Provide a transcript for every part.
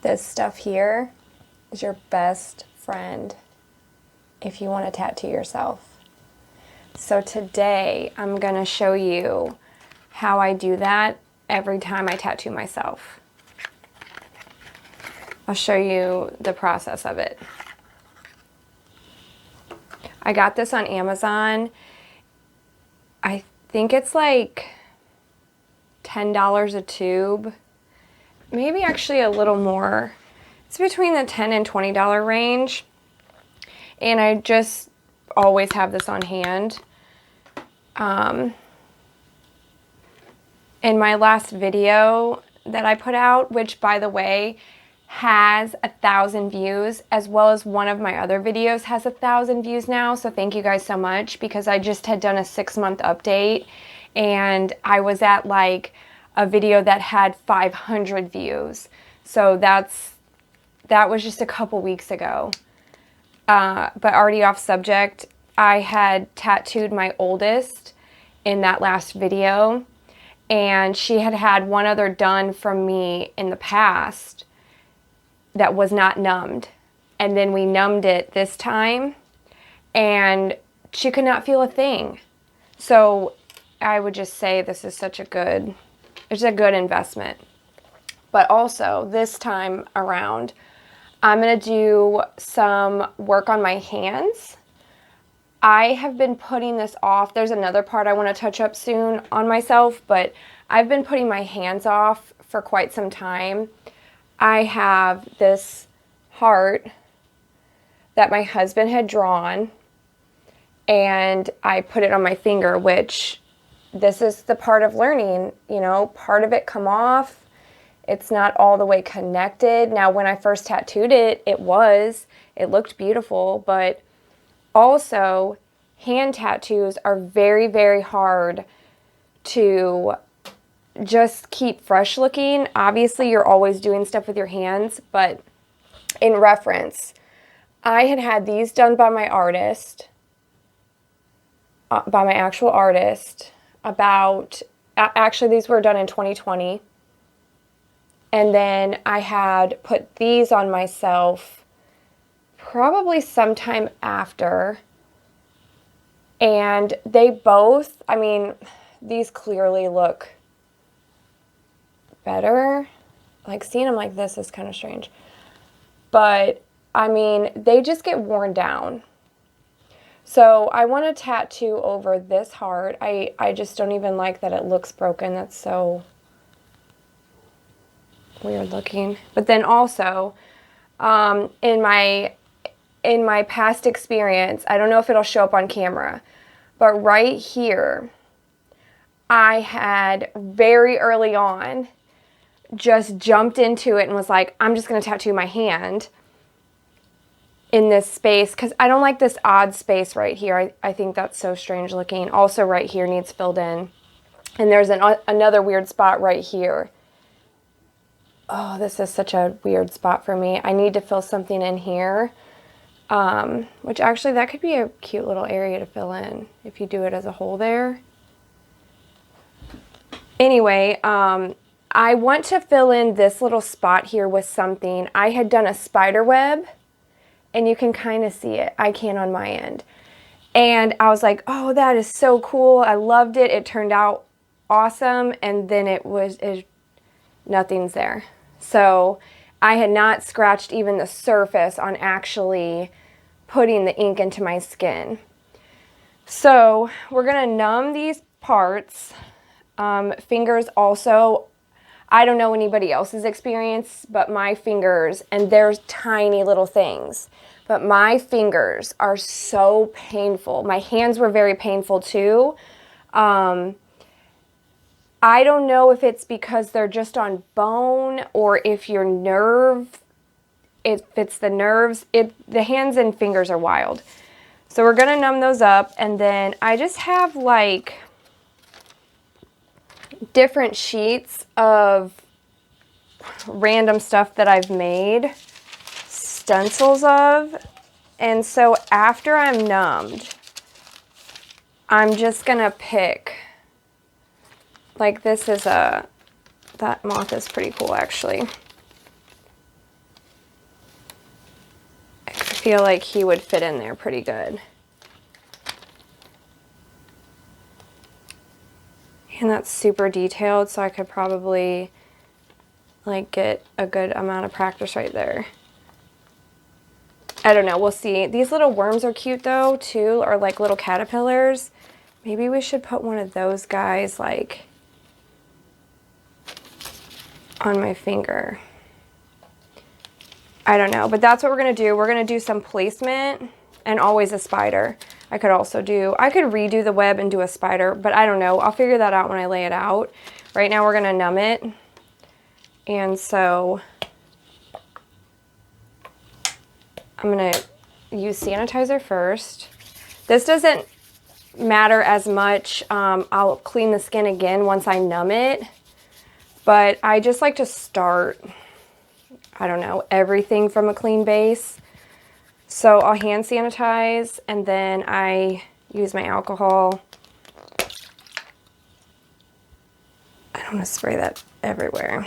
This stuff here is your best friend if you want to tattoo yourself. So today I'm going to show you how I do that every time I tattoo myself. I'll show you the process of it. I got this on Amazon. I think it's like $10 a tube. Maybe actually a little more. It's between the $10 and $20 range. And I just always have this on hand. In my last video that I put out, which by the way has 1,000 views, as well as one of my other videos has 1,000 views now, so thank you guys so much, because I just had done a 6-month update and I was at like a video that had 500 views. So that was just a couple weeks ago. But already off subject, I had tattooed my oldest in that last video, and she had had one other done from me in the past that was not numbed. And then we numbed it this time, and she could not feel a thing. So I would just say this is such a good, it's a good investment. But also this time around, I'm going to do some work on my hands. I have been putting this off. There's another part I want to touch up soon on myself, but I've been putting my hands off for quite some time. I have this heart that my husband had drawn, and I put it on my finger, which this is the part of learning, you know, part of it come off. It's not all the way connected. Now, when I first tattooed it, it looked beautiful, but also hand tattoos are very, very hard to just keep fresh looking. Obviously, you're always doing stuff with your hands, but in reference, I had these done by my artist, by my actual artist, actually these were done in 2020. And then I had put these on myself probably sometime after. And they both, I mean, these clearly look better. Like, seeing them like this is kind of strange. But, I mean, they just get worn down. So I want to tattoo over this heart. I just don't even like that it looks broken. That's so weird looking. But then also, in my past experience, I don't know if it'll show up on camera, but right here, I had very early on just jumped into it and was like, I'm just going to tattoo my hand in this space, because I don't like this odd space right here. I think that's so strange looking. Also right here needs filled in. And there's another weird spot right here. Oh, this is such a weird spot for me. I need to fill something in here. Which actually, that could be a cute little area to fill in if you do it as a whole there. Anyway, I want to fill in this little spot here with something. I had done a spider web, and you can kind of see it. I can on my end. And I was like, oh, that is so cool. I loved it. It turned out awesome. And then nothing's there. So I had not scratched even the surface on actually putting the ink into my skin. So we're going to numb these parts. Fingers also, I don't know anybody else's experience, but my fingers, and there's tiny little things, but my fingers are so painful. My hands were very painful too. I don't know if it's because they're just on bone, or if your nerve, if it's the nerves. The hands and fingers are wild. So we're going to numb those up, and then I just have like different sheets of random stuff that I've made stencils of. And so after I'm numbed, I'm just going to pick, like this is that moth is pretty cool actually. feel like he would fit in there pretty good. And that's super detailed, so I could probably like get a good amount of practice right there. I don't know, we'll see. These little worms are cute though too, or like little caterpillars. Maybe we should put one of those guys like on my finger. I don't know, but that's what we're gonna do. We're gonna do some placement and always a spider. I could redo the web and do a spider, but I don't know. I'll figure that out when I lay it out. Right now we're gonna numb it. And so I'm gonna use sanitizer first. This doesn't matter as much. I'll clean the skin again once I numb it, but I just like to start, I don't know, everything from a clean base. So I'll hand sanitize and then I use my alcohol. I don't want to spray that everywhere,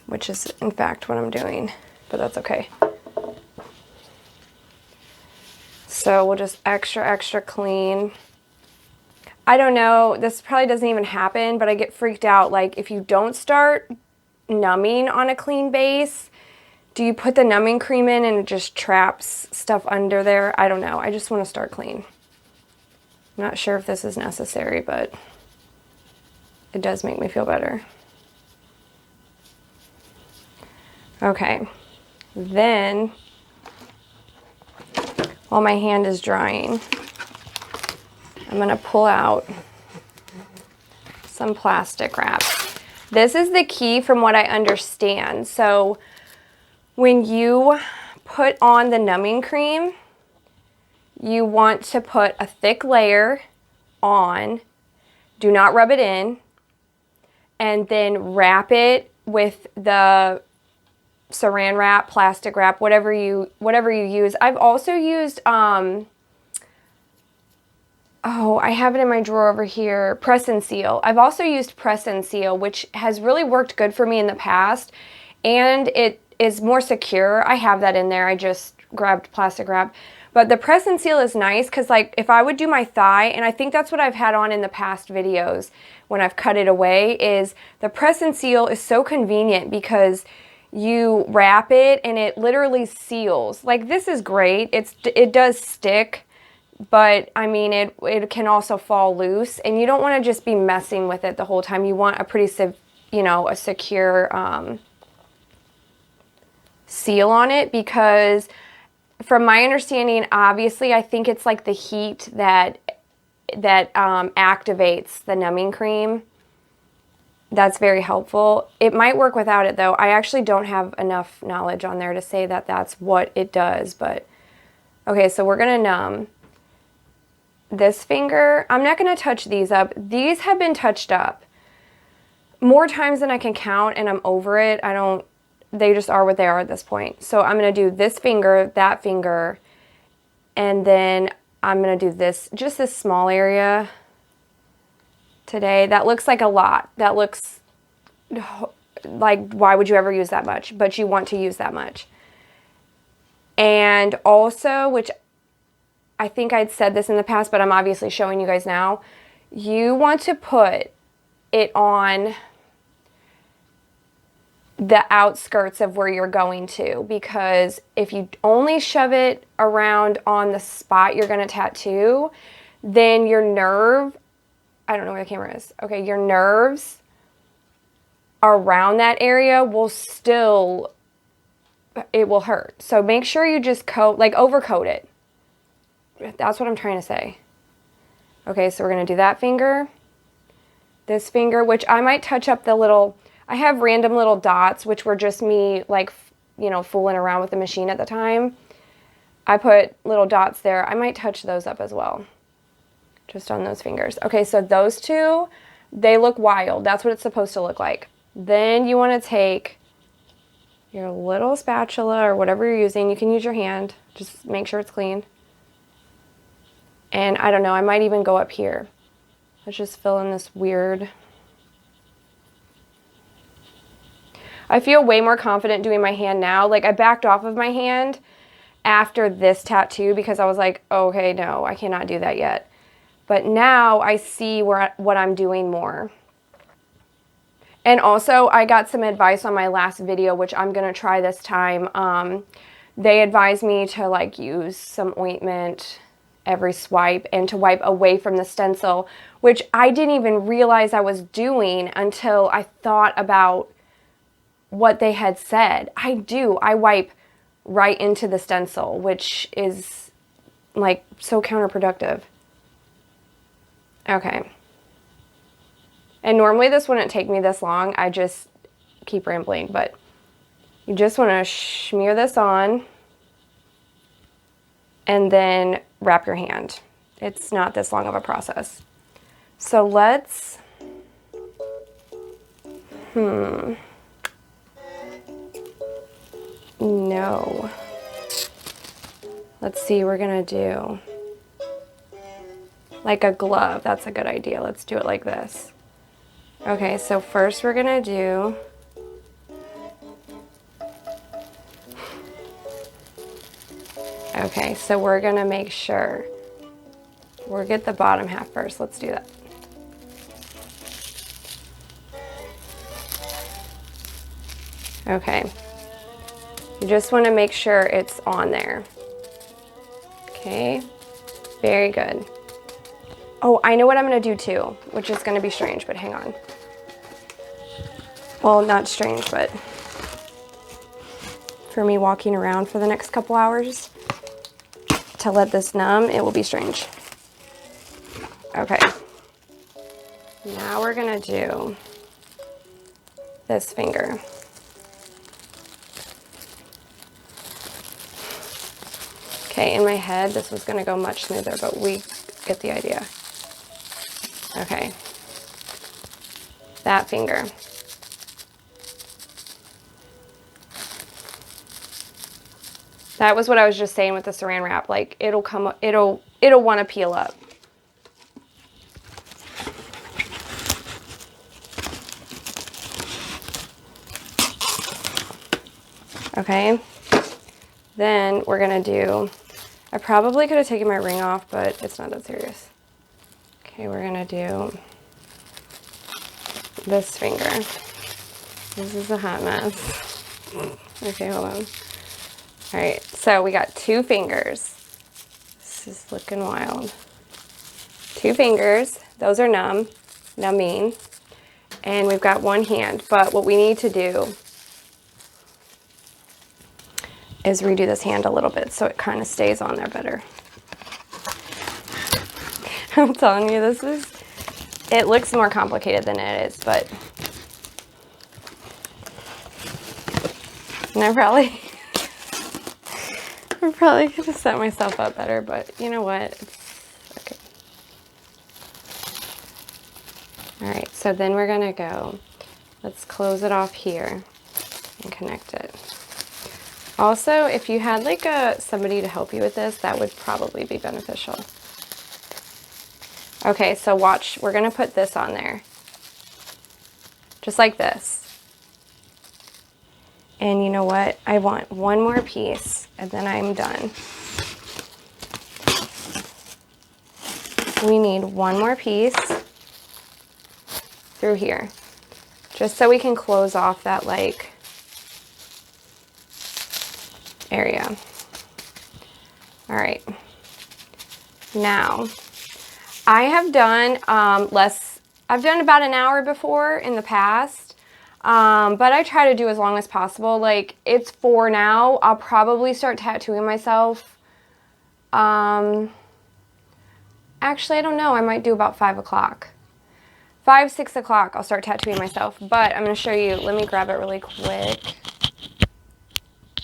which is in fact what I'm doing, but that's okay. So we'll just extra clean. I don't know, this probably doesn't even happen, but I get freaked out. Like if you don't start numbing on a clean base, do you put the numbing cream in and it just traps stuff under there? I don't know. I just want to start clean. I'm not sure if this is necessary, but it does make me feel better. Okay. Then, while my hand is drying, I'm going to pull out some plastic wrap. This is the key from what I understand. So when you put on the numbing cream, you want to put a thick layer on, do not rub it in, and then wrap it with the saran wrap, plastic wrap, whatever you use. I've also used, oh, I have it in my drawer over here, Press and Seal. I've also used Press and Seal, which has really worked good for me in the past, and it is more secure. I have that in there. I just grabbed plastic wrap. But the Press and Seal is nice because like if I would do my thigh, and I think that's what I've had on in the past videos when I've cut it away, is the Press and Seal is so convenient because you wrap it and it literally seals. Like this is great. It does stick, but I mean it can also fall loose, and you don't want to just be messing with it the whole time. You want a pretty a secure seal on it, because from my understanding, obviously I think it's like the heat that activates the numbing cream. That's very helpful. It might work without it though. I actually don't have enough knowledge on there to say that that's what it does, but okay, so we're gonna numb this finger. I'm not gonna touch these up. These have been touched up more times than I can count, and I'm over it. They just are what they are at this point. So I'm gonna do this finger, that finger, and then I'm gonna do this, just this small area today. That looks like a lot. That looks like, why would you ever use that much? But you want to use that much. And also, which I think I'd said this in the past, but I'm obviously showing you guys now, you want to put it on the outskirts of where you're going to, because if you only shove it around on the spot you're going to tattoo, then your nerve, I don't know where the camera is. Okay, your nerves around that area will still, it will hurt. So make sure you just overcoat it. That's what I'm trying to say. Okay, so we're going to do that finger, this finger, which I might touch up the little, I have random little dots, which were just me, like, fooling around with the machine at the time. I put little dots there. I might touch those up as well, just on those fingers. Okay, so those two, they look wild. That's what it's supposed to look like. Then you want to take your little spatula or whatever you're using. You can use your hand. Just make sure it's clean. And I don't know, I might even go up here. Let's just fill in this weird. I feel way more confident doing my hand now. Like I backed off of my hand after this tattoo because I was like, okay, no, I cannot do that yet. But now I see what I'm doing more. And also, I got some advice on my last video, which I'm going to try this time. They advised me to like use some ointment every swipe and to wipe away from the stencil, which I didn't even realize I was doing until I thought about what they had said. I wipe right into the stencil, which is like so counterproductive. Okay. And normally this wouldn't take me this long. I just keep rambling, but you just want to smear this on and then wrap your hand. It's not this long of a process. So let's, no. Let's see, we're gonna do like a glove. That's a good idea. Let's do it like this. Okay, so first we're gonna do okay, so we're gonna make sure we'll get the bottom half first. Let's do that. Okay, you just want to make sure it's on there. Okay, very good. Oh, I know what I'm going to do too, which is going to be strange, but hang on. Well, not strange, but for me walking around for the next couple hours to let this numb, it will be strange. Okay. Now we're going to do this finger. Okay, in my head, this was going to go much smoother, but we get the idea. Okay, that finger. That was what I was just saying with the saran wrap. Like it'll want to peel up. Okay, then we're gonna do, I probably could have taken my ring off, but it's not that serious. Okay, we're gonna do this finger. This is a hot mess. Okay, hold on. All right, so we got 2 fingers. This is looking wild. 2 fingers, those are numbing, and we've got 1 hand. But what we need to do is redo this hand a little bit so it kind of stays on there better. I'm telling you, it looks more complicated than it is, but and I probably could have set myself up better, but you know what? It's okay. All right, so then we're gonna go, let's close it off here and connect it. Also, if you had like somebody to help you with this, that would probably be beneficial. Okay, so watch, we're gonna put this on there. Just like this. And you know what? I want 1 more piece and then I'm done. We need 1 more piece through here. Just so we can close off that like area. All right. Now, I have done I've done about an hour before in the past, but I try to do as long as possible. Like, it's 4 now. I'll probably start tattooing myself. Actually, I don't know. I might do about 5 o'clock. 5, 6 o'clock, I'll start tattooing myself. But I'm going to show you. Let me grab it really quick.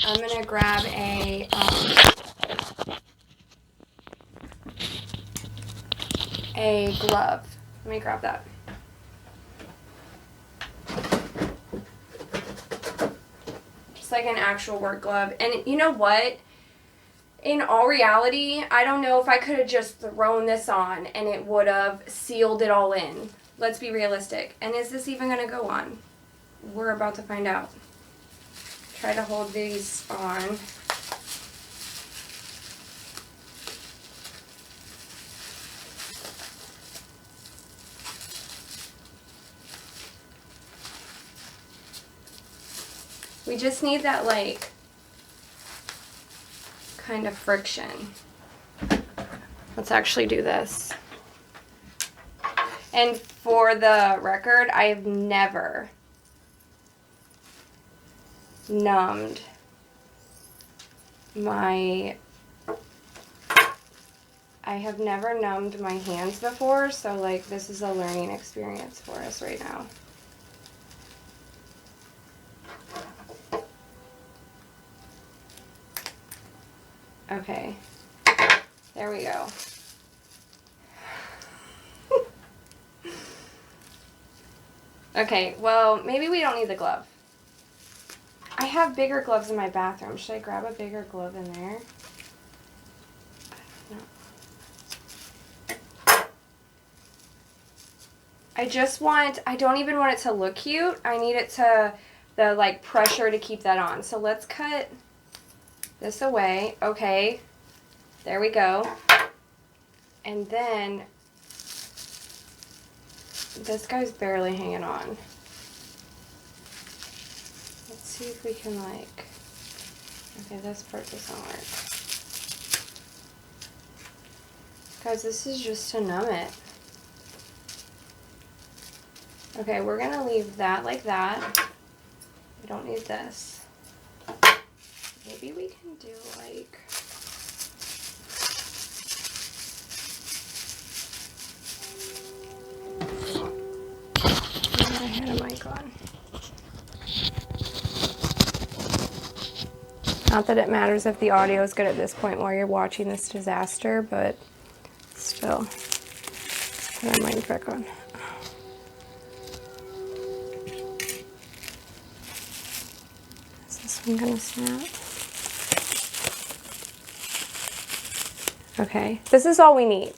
I'm going to grab a glove. Let me grab that. Just like an actual work glove. And you know what? In all reality, I don't know if I could have just thrown this on and it would have sealed it all in. Let's be realistic. And is this even going to go on? We're about to find out. Try to hold these on. We just need that, like, kind of friction. Let's actually do this. And for the record, I have never numbed my hands before, so like this is a learning experience for us right now. Okay, there we go. Okay, well, maybe we don't need the glove. I have bigger gloves in my bathroom. Should I grab a bigger glove in there? No. I don't even want it to look cute. I need it to, the like pressure to keep that on. So let's cut this away. Okay, there we go. And then this guy's barely hanging on. Let's see if we can like, okay, this part doesn't work. Guys, this is just to numb it. Okay, we're gonna leave that like that. We don't need this. Maybe we can do like, I had a mic on. Not that it matters if the audio is good at this point while you're watching this disaster, but still. Put my mic back on. Is this one gonna snap? Okay, this is all we need.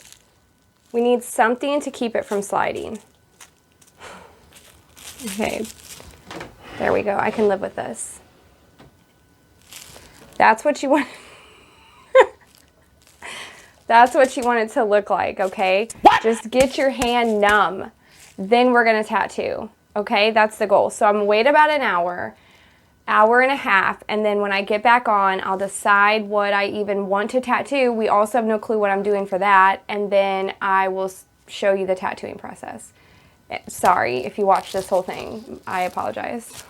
We need something to keep it from sliding. Okay, there we go. I can live with this. That's what you want. That's what you want it to look like, okay? What? Just get your hand numb. Then we're gonna tattoo, okay? That's the goal. So I'm gonna wait about an hour and a half, and then when I get back on, I'll decide what I even want to tattoo. We also have no clue what I'm doing for that, and then I will show you the tattooing process. Sorry if you watched this whole thing. I apologize.